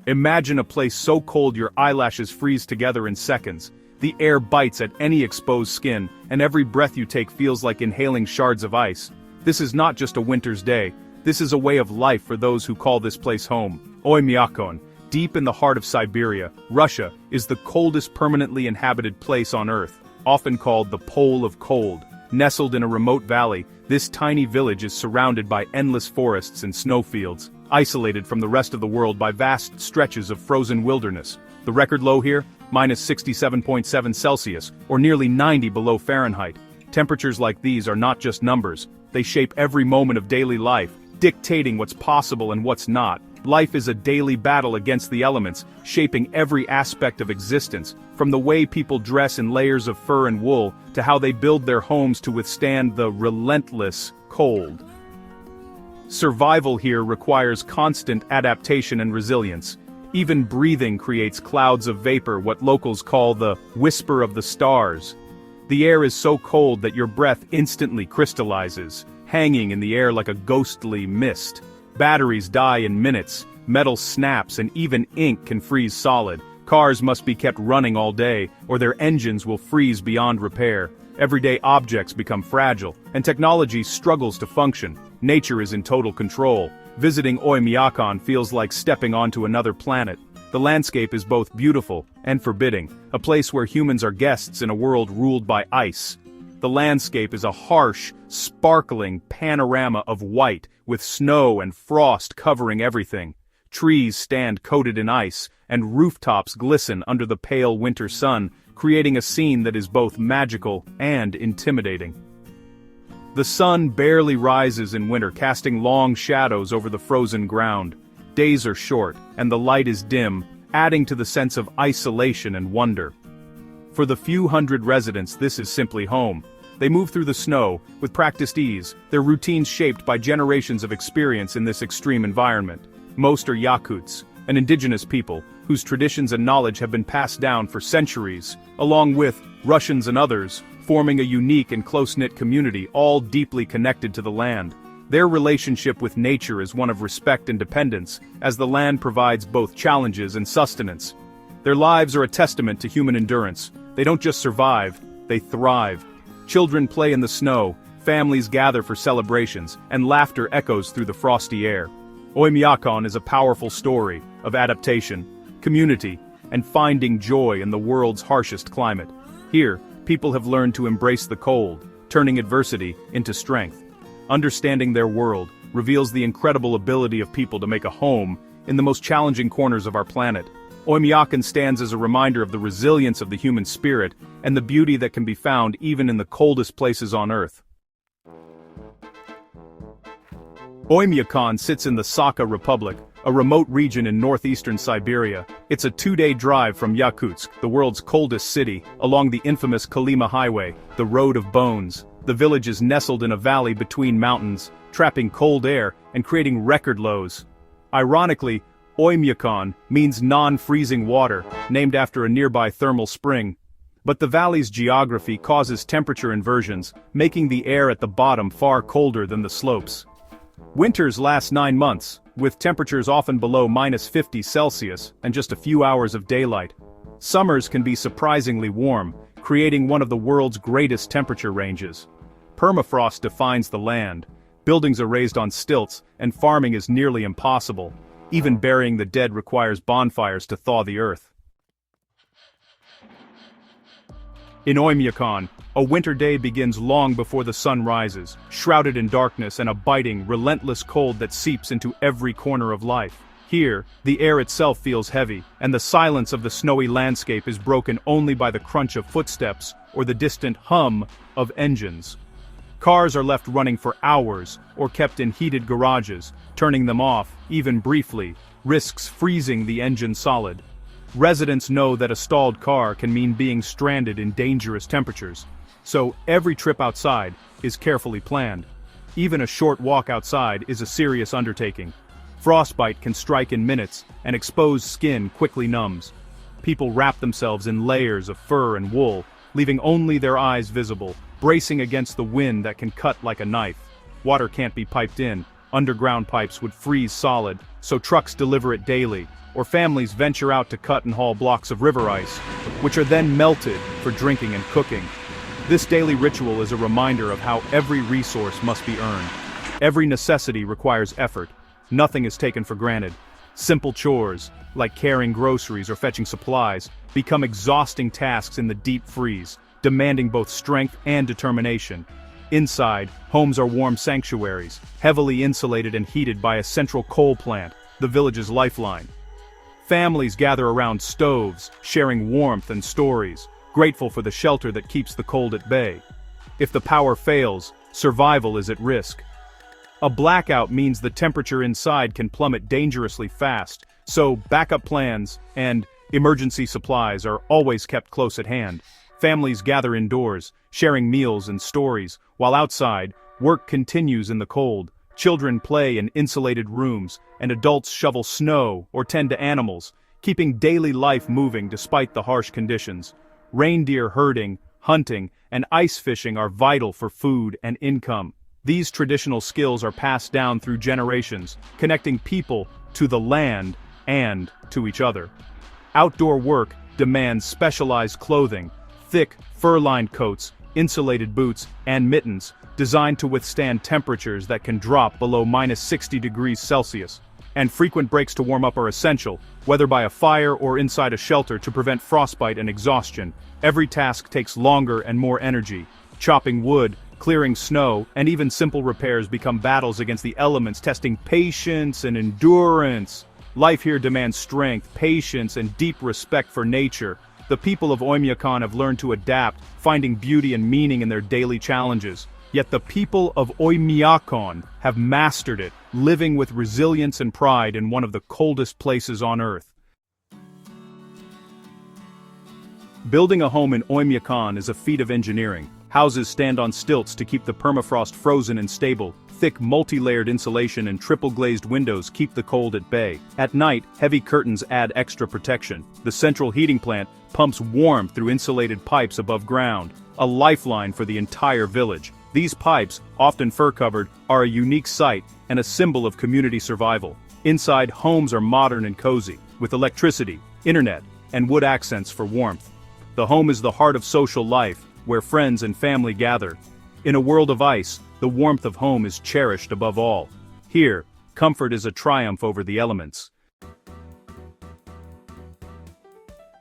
Imagine a place so cold your eyelashes freeze together in seconds. The air bites at any exposed skin, and every breath you take feels like inhaling shards of ice. This is not just a winter's day. This is a way of life for those who call this place home. Oymyakon, deep in the heart of Siberia, Russia, is the coldest permanently inhabited place on Earth, often called the Pole of Cold. Nestled in a remote valley, this tiny village is surrounded by endless forests and snowfields, isolated from the rest of the world by vast stretches of frozen wilderness. The record low here? -67.7 Celsius, or nearly 90 below Fahrenheit. Temperatures like these are not just numbers. They shape every moment of daily life, dictating what's possible and what's not. Life is a daily battle against the elements, shaping every aspect of existence, from the way people dress in layers of fur and wool, to how they build their homes to withstand the relentless cold. Survival here requires constant adaptation and resilience. Even breathing creates clouds of vapor, what locals call the whisper of the stars. The air is so cold that your breath instantly crystallizes, hanging in the air like a ghostly mist. Batteries die in minutes, metal snaps, and even ink can freeze solid. Cars must be kept running all day, or their engines will freeze beyond repair. Everyday objects become fragile, and technology struggles to function. Nature is in total control. Visiting Oymyakon feels like stepping onto another planet. The landscape is both beautiful and forbidding, a place where humans are guests in a world ruled by ice. The landscape is a harsh, sparkling panorama of white, with snow and frost covering everything. Trees stand coated in ice, and rooftops glisten under the pale winter sun, creating a scene that is both magical and intimidating. The sun barely rises in winter, casting long shadows over the frozen ground. Days are short, and the light is dim, adding to the sense of isolation and wonder. For the few hundred residents, this is simply home. They move through the snow, with practiced ease, their routines shaped by generations of experience in this extreme environment. Most are Yakuts, an indigenous people, whose traditions and knowledge have been passed down for centuries, along with Russians and others, forming a unique and close-knit community, all deeply connected to the land. Their relationship with nature is one of respect and dependence, as the land provides both challenges and sustenance. Their lives are a testament to human endurance. They don't just survive, they thrive. Children play in the snow, families gather for celebrations, and laughter echoes through the frosty air. Oymyakon is a powerful story of adaptation, community, and finding joy in the world's harshest climate. Here, people have learned to embrace the cold, turning adversity into strength. Understanding their world reveals the incredible ability of people to make a home in the most challenging corners of our planet. Oymyakon stands as a reminder of the resilience of the human spirit and the beauty that can be found even in the coldest places on Earth. Oymyakon sits in the Sakha Republic, a remote region in northeastern Siberia. It's a 2-day drive from Yakutsk, the world's coldest city, along the infamous Kolyma Highway, the Road of Bones. The village is nestled in a valley between mountains, trapping cold air and creating record lows. Ironically, Oymyakon means non-freezing water, named after a nearby thermal spring. But the valley's geography causes temperature inversions, making the air at the bottom far colder than the slopes. Winters last 9 months, with temperatures often below -50 Celsius and just a few hours of daylight. Summers can be surprisingly warm, creating one of the world's greatest temperature ranges. Permafrost defines the land. Buildings are raised on stilts, and farming is nearly impossible. Even burying the dead requires bonfires to thaw the earth. In Oymyakon, a winter day begins long before the sun rises, shrouded in darkness and a biting, relentless cold that seeps into every corner of life. Here, the air itself feels heavy, and the silence of the snowy landscape is broken only by the crunch of footsteps or the distant hum of engines. Cars are left running for hours or kept in heated garages. Turning them off, even briefly, risks freezing the engine solid. Residents know that a stalled car can mean being stranded in dangerous temperatures, so every trip outside is carefully planned. Even a short walk outside is a serious undertaking. Frostbite can strike in minutes, and exposed skin quickly numbs. People wrap themselves in layers of fur and wool, leaving only their eyes visible, bracing against the wind that can cut like a knife. Water can't be piped in, underground pipes would freeze solid, so trucks deliver it daily, or families venture out to cut and haul blocks of river ice, which are then melted for drinking and cooking. This daily ritual is a reminder of how every resource must be earned. Every necessity requires effort. Nothing is taken for granted. Simple chores, like carrying groceries or fetching supplies, become exhausting tasks in the deep freeze, demanding both strength and determination. Inside, homes are warm sanctuaries, heavily insulated and heated by a central coal plant, the village's lifeline. Families gather around stoves, sharing warmth and stories, grateful for the shelter that keeps the cold at bay. If the power fails, survival is at risk. A blackout means the temperature inside can plummet dangerously fast, so backup plans and emergency supplies are always kept close at hand. Families gather indoors, sharing meals and stories, while outside, work continues in the cold. Children play in insulated rooms, and adults shovel snow or tend to animals, keeping daily life moving despite the harsh conditions. Reindeer herding, hunting, and ice fishing are vital for food and income. These traditional skills are passed down through generations, connecting people to the land and to each other. Outdoor work demands specialized clothing, thick, fur-lined coats, insulated boots, and mittens, designed to withstand temperatures that can drop below -60 degrees Celsius. And frequent breaks to warm up are essential, whether by a fire or inside a shelter to prevent frostbite and exhaustion. Every task takes longer and more energy. Chopping wood, clearing snow, and even simple repairs become battles against the elements, testing patience and endurance. Life here demands strength, patience, and deep respect for nature. The people of Oymyakon have learned to adapt, finding beauty and meaning in their daily challenges. Yet the people of Oymyakon have mastered it, living with resilience and pride in one of the coldest places on Earth. Building a home in Oymyakon is a feat of engineering. Houses stand on stilts to keep the permafrost frozen and stable. Thick, multi-layered insulation and triple-glazed windows keep the cold at bay. At night, heavy curtains add extra protection. The central heating plant pumps warmth through insulated pipes above ground, a lifeline for the entire village. These pipes, often fur-covered, are a unique sight and a symbol of community survival. Inside, homes are modern and cozy, with electricity, internet, and wood accents for warmth. The home is the heart of social life, where friends and family gather. In a world of ice, the warmth of home is cherished above all. Here, comfort is a triumph over the elements.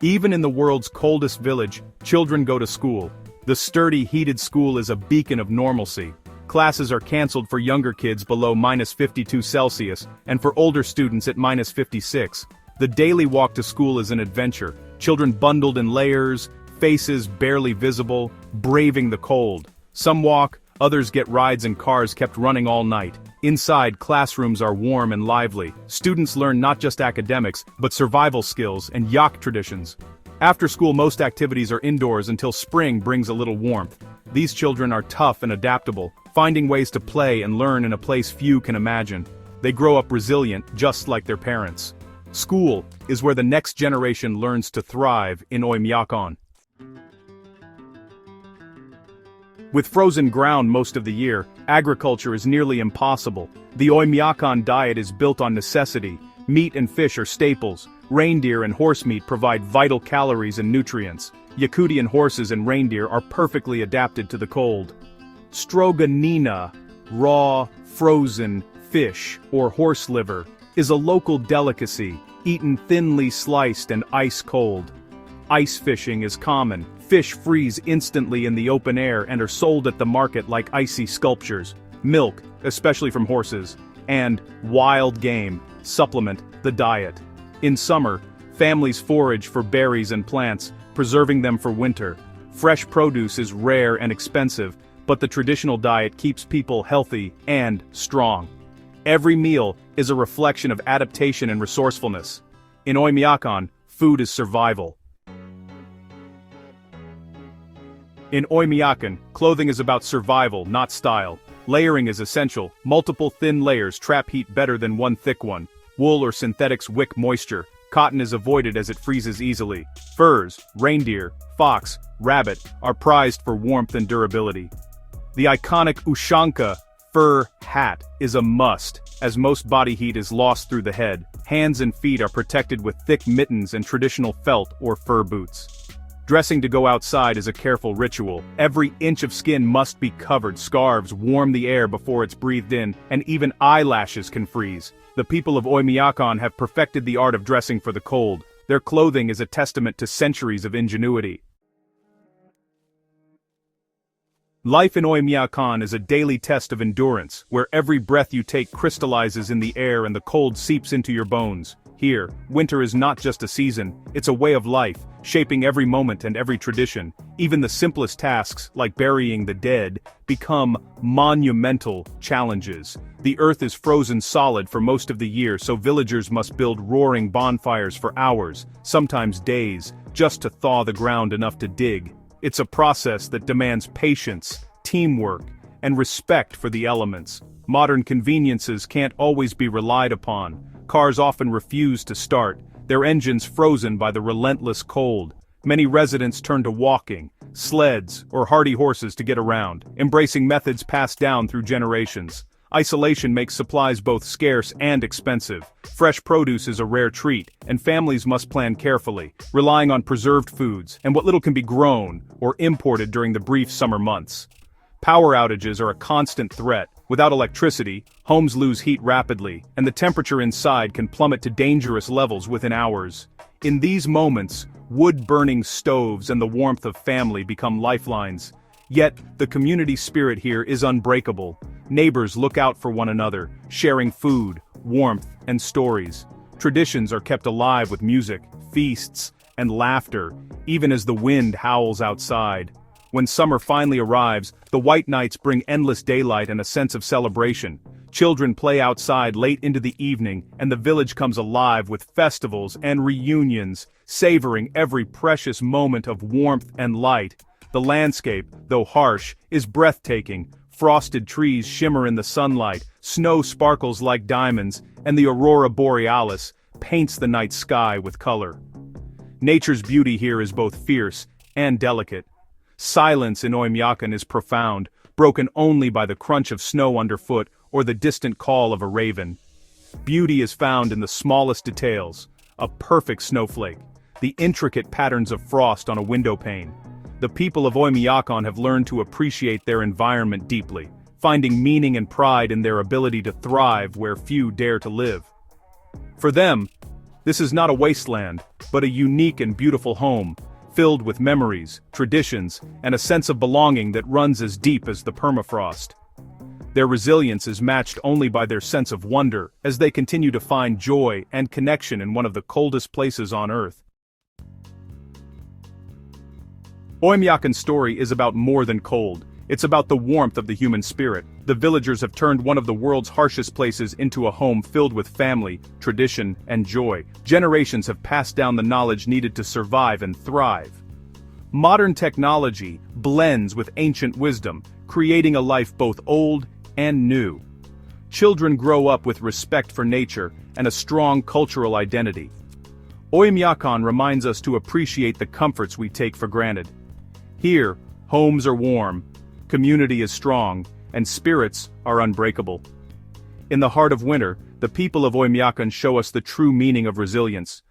Even in the world's coldest village, children go to school. The sturdy, heated school is a beacon of normalcy. Classes are canceled for younger kids below -52 Celsius, and for older students at -56. The daily walk to school is an adventure. Children bundled in layers, faces barely visible, braving the cold. Some walk, others get rides in cars kept running all night. Inside, classrooms are warm and lively. Students learn not just academics, but survival skills and yak traditions. After school, most activities are indoors until spring brings a little warmth. These children are tough and adaptable, finding ways to play and learn in a place few can imagine. They grow up resilient, just like their parents. School is where the next generation learns to thrive in Oymyakon. With frozen ground most of the year, agriculture is nearly impossible. The Oymyakon diet is built on necessity. Meat and fish are staples. Reindeer and horse meat provide vital calories and nutrients. Yakutian horses and reindeer are perfectly adapted to the cold. Stroganina, raw, frozen fish, or horse liver, is a local delicacy, eaten thinly sliced and ice cold. Ice fishing is common. Fish freeze instantly in the open air and are sold at the market like icy sculptures. Milk, especially from horses, and wild game supplement the diet. In summer, families forage for berries and plants, preserving them for winter. Fresh produce is rare and expensive, but the traditional diet keeps people healthy and strong. Every meal is a reflection of adaptation and resourcefulness. In Oymyakon, food is survival. In Oymyakon, clothing is about survival, not style. Layering is essential. Multiple thin layers trap heat better than one thick one. Wool or synthetics wick moisture. Cotton is avoided as it freezes easily. Furs, reindeer, fox, rabbit are prized for warmth and durability. The iconic ushanka, fur hat is a must, as most body heat is lost through the head. Hands and feet are protected with thick mittens and traditional felt or fur boots. Dressing to go outside is a careful ritual. Every inch of skin must be covered. Scarves warm the air before it's breathed in, and even eyelashes can freeze. The people of Oymyakon have perfected the art of dressing for the cold. Their clothing is a testament to centuries of ingenuity. Life in Oymyakon is a daily test of endurance, where every breath you take crystallizes in the air and the cold seeps into your bones. Here, winter is not just a season, it's a way of life, shaping every moment and every tradition. Even the simplest tasks, like burying the dead, become monumental challenges. The earth is frozen solid for most of the year, so villagers must build roaring bonfires for hours, sometimes days, just to thaw the ground enough to dig. It's a process that demands patience, teamwork, and respect for the elements. Modern conveniences can't always be relied upon. Cars often refuse to start, their engines frozen by the relentless cold. Many residents turn to walking, sleds, or hardy horses to get around, embracing methods passed down through generations. Isolation makes supplies both scarce and expensive. Fresh produce is a rare treat, and families must plan carefully, relying on preserved foods and what little can be grown or imported during the brief summer months. Power outages are a constant threat. Without electricity, homes lose heat rapidly, and the temperature inside can plummet to dangerous levels within hours. In these moments, wood-burning stoves and the warmth of family become lifelines. Yet, the community spirit here is unbreakable. Neighbors look out for one another, sharing food, warmth, and stories. Traditions are kept alive with music, feasts, and laughter, even as the wind howls outside. When summer finally arrives, the white nights bring endless daylight and a sense of celebration. Children play outside late into the evening, and the village comes alive with festivals and reunions, savoring every precious moment of warmth and light. The landscape, though harsh, is breathtaking. Frosted trees shimmer in the sunlight, snow sparkles like diamonds, and the aurora borealis paints the night sky with color. Nature's beauty here is both fierce and delicate. Silence in Oymyakon is profound, broken only by the crunch of snow underfoot or the distant call of a raven. Beauty is found in the smallest details, a perfect snowflake, the intricate patterns of frost on a window pane. The people of Oymyakon have learned to appreciate their environment deeply, finding meaning and pride in their ability to thrive where few dare to live. For them, this is not a wasteland, but a unique and beautiful home, filled with memories, traditions, and a sense of belonging that runs as deep as the permafrost. Their resilience is matched only by their sense of wonder, as they continue to find joy and connection in one of the coldest places on Earth. Oymyakon's story is about more than cold. It's about the warmth of the human spirit. The villagers have turned one of the world's harshest places into a home filled with family, tradition, and joy. Generations have passed down the knowledge needed to survive and thrive. Modern technology blends with ancient wisdom, creating a life both old and new. Children grow up with respect for nature and a strong cultural identity. Oymyakon reminds us to appreciate the comforts we take for granted. Here, homes are warm, community is strong, and spirits are unbreakable. In the heart of winter, the people of Oymyakon show us the true meaning of resilience.